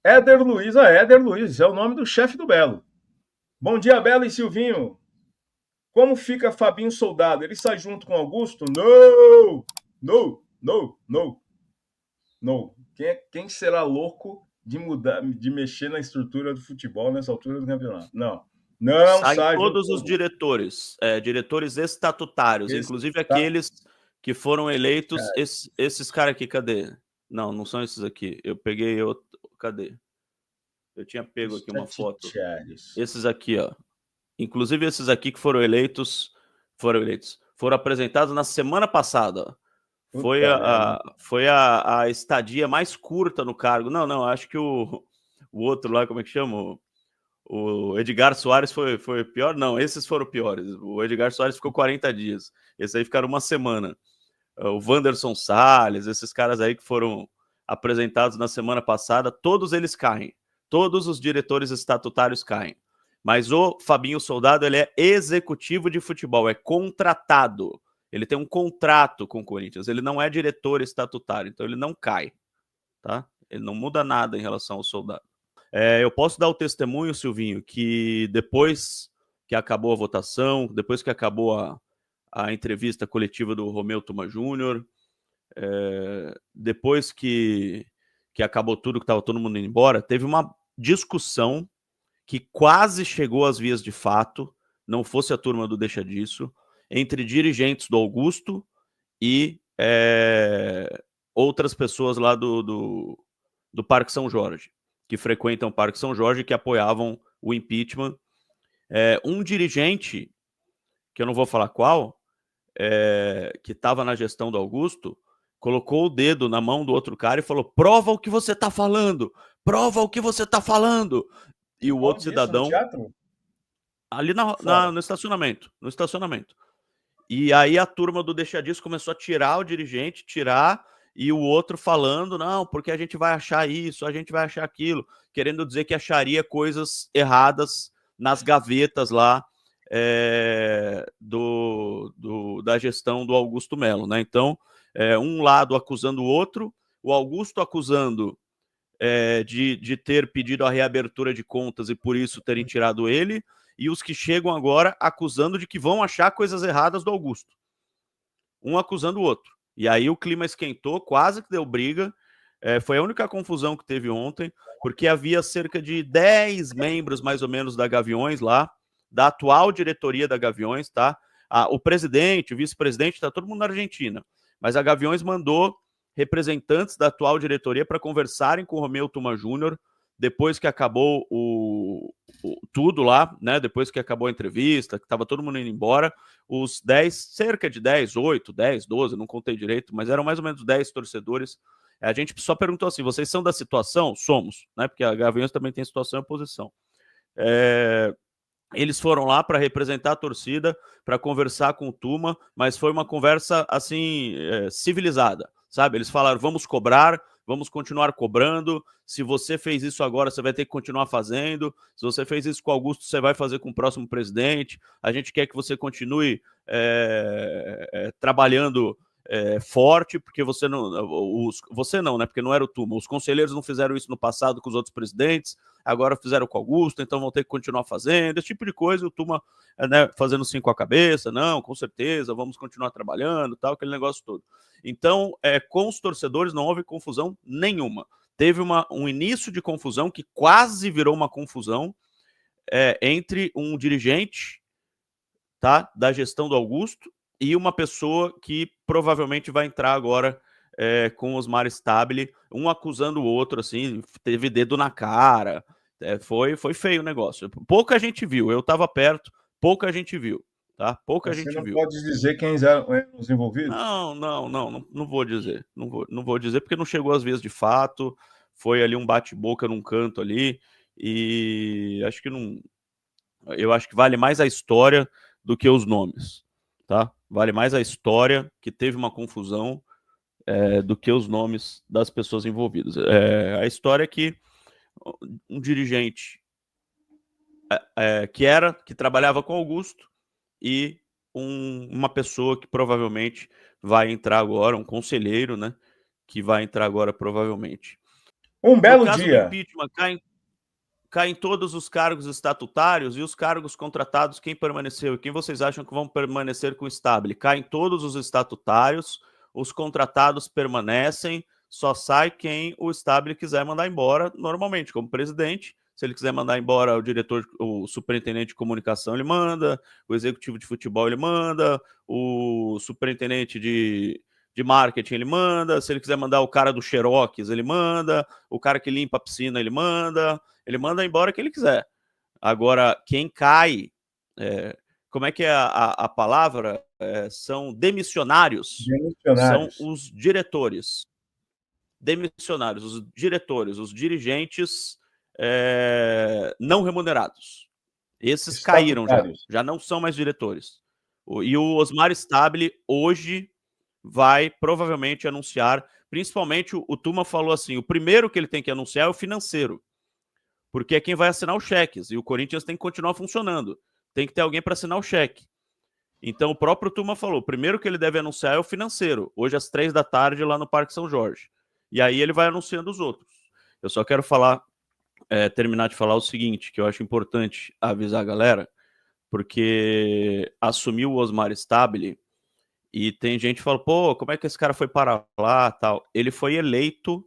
Éder Luiz, Éder Luiz, é o nome do chefe do Belo. Bom dia, Belo e Silvinho. Como fica Fabinho Soldado? Ele sai junto com Augusto? No! No! No! No! No. Quem será louco de mudar, de mexer na estrutura do futebol nessa altura do campeonato? Não. Não Saem sai junto todos com os Augusto. diretores, diretores estatutários, inclusive Está. aqueles que foram eleitos. Esses caras aqui, cadê? Não, não são esses aqui. Eu peguei outro. Cadê? Eu tinha pego aqui uma foto. Estatiários. Esses aqui, ó. Inclusive esses aqui que foram apresentados na semana passada. Ó. Foi Puta merda. a estadia mais curta no cargo. Não, acho que o outro lá, como é que chama? O Edgar Soares foi pior? Não, esses foram piores. O Edgar Soares ficou 40 dias. Esses aí ficaram uma semana. O Wanderson Salles, esses caras aí que foram apresentados na semana passada, todos eles caem. Todos os diretores estatutários caem. Mas o Fabinho Soldado, ele é executivo de futebol, é contratado. Ele tem um contrato com o Corinthians, ele não é diretor estatutário, então ele não cai, tá? Ele não muda nada em relação ao Soldado. Eu posso dar o testemunho, Silvinho, que depois que acabou a votação, depois que acabou a entrevista coletiva do Romeu Tuma Júnior, depois que acabou tudo, que estava todo mundo indo embora, teve uma discussão que quase chegou às vias de fato, não fosse a turma do Deixa Disso, entre dirigentes do Augusto e outras pessoas lá do Parque São Jorge, que frequentam o Parque São Jorge, que apoiavam o impeachment. Um dirigente, que eu não vou falar qual, que estava na gestão do Augusto, colocou o dedo na mão do outro cara e falou: prova o que você está falando, prova o que você está falando. E o outro Onde isso? No cidadão, teatro? ali Fora. no estacionamento, no estacionamento. E aí a turma do Deixa Disso começou a tirar o dirigente, e o outro falando, não, porque a gente vai achar isso, a gente vai achar aquilo, querendo dizer que acharia coisas erradas nas gavetas lá da gestão do Augusto Melo, né? Então, um lado acusando o outro, o Augusto acusando de ter pedido a reabertura de contas e por isso terem tirado ele, e os que chegam agora acusando de que vão achar coisas erradas do Augusto. Um acusando o outro. E aí o clima esquentou, quase que deu briga. Foi a única confusão que teve ontem, porque havia cerca de 10 membros, mais ou menos, da Gaviões lá, da atual diretoria da Gaviões, tá? O presidente, o vice-presidente, tá todo mundo na Argentina. Mas a Gaviões mandou representantes da atual diretoria para conversarem com o Romeu Tuma Júnior depois que acabou tudo lá, né? Depois que acabou a entrevista, que estava todo mundo indo embora, os 10, cerca de 10, 8, 10, 12, não contei direito, mas eram mais ou menos 10 torcedores. A gente só perguntou assim: vocês são da situação? Somos, né? Porque a Gaviões também tem situação e oposição. Eles foram lá para representar a torcida, para conversar com o Tuma, mas foi uma conversa assim civilizada, sabe? Eles falaram: vamos cobrar, vamos continuar cobrando. Se você fez isso agora, você vai ter que continuar fazendo. Se você fez isso com o Augusto, você vai fazer com o próximo presidente. A gente quer que você continue trabalhando forte, porque você não, né? Porque não era o Tuma. Os conselheiros não fizeram isso no passado com os outros presidentes, agora fizeram com o Augusto, então vão ter que continuar fazendo, esse tipo de coisa. O Tuma, né, fazendo sim com a cabeça, não, com certeza, vamos continuar trabalhando, tal, aquele negócio todo. Então, com os torcedores não houve confusão nenhuma. Teve um início de confusão que quase virou uma confusão entre um dirigente, tá, da gestão do Augusto e uma pessoa que provavelmente vai entrar agora com Osmar Stabile, um acusando o outro, assim, teve dedo na cara. Foi feio o negócio. Pouca gente viu, eu estava perto, pouca gente viu, tá? Pouca Você gente não viu. pode dizer quem eram os envolvidos? Não vou dizer. Não vou dizer porque não chegou às vias de fato. Foi ali um bate-boca num canto ali. E acho que não. Eu acho que vale mais a história do que os nomes, tá? Vale mais a história, que teve uma confusão, do que os nomes das pessoas envolvidas. A história é que um dirigente que trabalhava com Augusto e uma pessoa que provavelmente vai entrar agora, um conselheiro, né? Que vai entrar agora provavelmente. Um belo No caso do dia. impeachment, caem todos os cargos estatutários e os cargos contratados, quem permaneceu? E quem vocês acham que vão permanecer com o Stabile? Caem todos os estatutários, os contratados permanecem, só sai quem o Stabile quiser mandar embora, normalmente, como presidente. Se ele quiser mandar embora o diretor, o superintendente de comunicação, ele manda, o executivo de futebol, ele manda, o superintendente de marketing, ele manda, se ele quiser mandar o cara do Xerox, ele manda, o cara que limpa a piscina, ele manda embora quem ele quiser. Agora, quem cai, como é que é a palavra? São demissionários, são os diretores. Demissionários, os diretores, os dirigentes não remunerados. Esses caíram já não são mais diretores. E o Osmar Stabile hoje vai provavelmente anunciar, principalmente o Tuma falou assim, o primeiro que ele tem que anunciar é o financeiro, porque é quem vai assinar os cheques, e o Corinthians tem que continuar funcionando, tem que ter alguém para assinar o cheque. Então o próprio Tuma falou, o primeiro que ele deve anunciar é o financeiro, hoje às 3 da tarde lá no Parque São Jorge, e aí ele vai anunciando os outros. Eu só quero falar, terminar de falar o seguinte, que eu acho importante avisar a galera, porque assumiu o Osmar Stabile, e tem gente que fala, pô, como é que esse cara foi para lá, tal? Ele foi eleito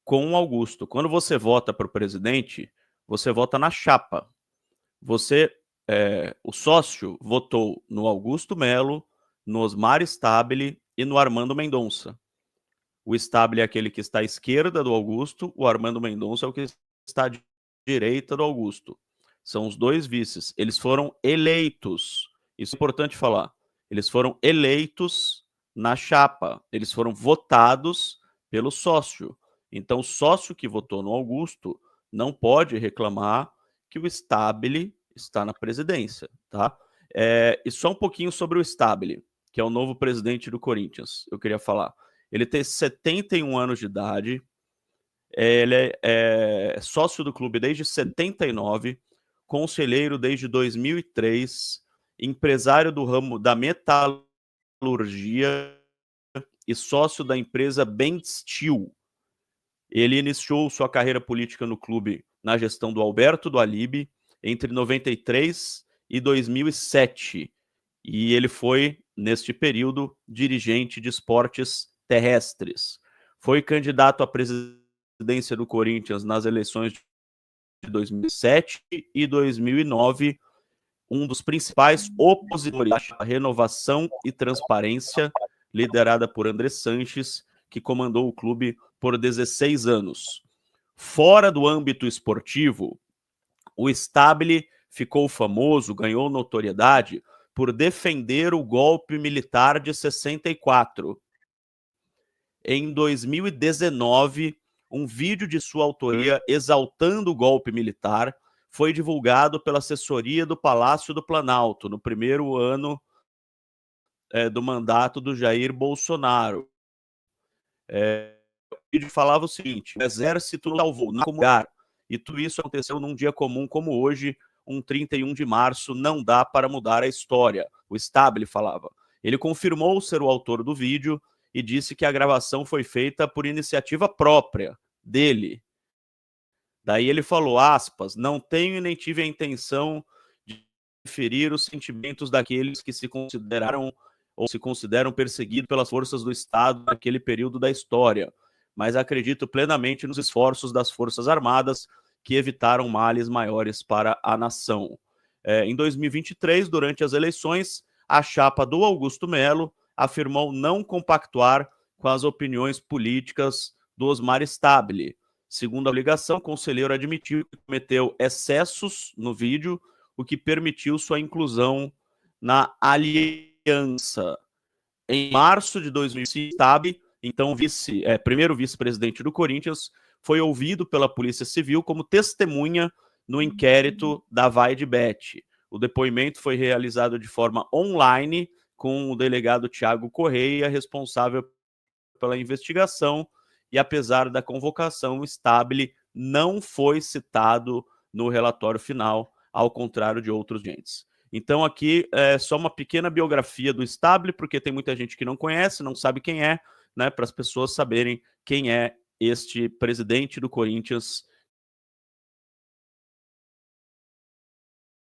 com o Augusto. Quando você vota para o presidente, você vota na chapa. O sócio votou no Augusto Melo, no Osmar Stabile e no Armando Mendonça. O Stabile é aquele que está à esquerda do Augusto, o Armando Mendonça é o que está à direita do Augusto. São os dois vices. Eles foram eleitos. Isso é importante falar. Eles foram eleitos na chapa. Eles foram votados pelo sócio. Então, o sócio que votou no Augusto não pode reclamar que o Stabile está na presidência, tá? E só um pouquinho sobre o Stabile, que é o novo presidente do Corinthians, eu queria falar. Ele tem 71 anos de idade, ele é sócio do clube desde 79, conselheiro desde 2003, empresário do ramo da metalurgia e sócio da empresa Bend Steel. Ele iniciou sua carreira política no clube na gestão do Alberto do Alibe entre 93 e 2007. E ele foi, neste período, dirigente de esportes terrestres. Foi candidato à presidência do Corinthians nas eleições de 2007 e 2009, um dos principais opositores à Renovação e Transparência, liderada por André Sanches, que comandou o clube por 16 anos. Fora do âmbito esportivo, o Stabile ficou famoso, ganhou notoriedade por defender o golpe militar de 64. Em 2019, um vídeo de sua autoria exaltando o golpe militar foi divulgado pela assessoria do Palácio do Planalto, no primeiro ano do mandato do Jair Bolsonaro. O vídeo falava o seguinte: o exército salvou na lugar, e tudo isso aconteceu num dia comum como hoje, um 31 de março, não dá para mudar a história. O Stabile falava. Ele confirmou ser o autor do vídeo e disse que a gravação foi feita por iniciativa própria dele. Daí ele falou, aspas, não tenho e nem tive a intenção de ferir os sentimentos daqueles que se consideraram ou se consideram perseguidos pelas forças do Estado naquele período da história, mas acredito plenamente nos esforços das Forças Armadas que evitaram males maiores para a nação. Em 2023, durante as eleições, a chapa do Augusto Melo afirmou não compactuar com as opiniões políticas do Osmar Stabile. Segundo a ligação, o conselheiro admitiu que cometeu excessos no vídeo, o que permitiu sua inclusão na aliança. Em março de 2005, Stabile, então primeiro vice-presidente do Corinthians, foi ouvido pela Polícia Civil como testemunha no inquérito da Vaidbet. O depoimento foi realizado de forma online com o delegado Tiago Correia, responsável pela investigação, e apesar da convocação, o Stabile não foi citado no relatório final, ao contrário de outros agentes. Então aqui é só uma pequena biografia do Stabile, porque tem muita gente que não conhece, não sabe quem é, né, para as pessoas saberem quem é este presidente do Corinthians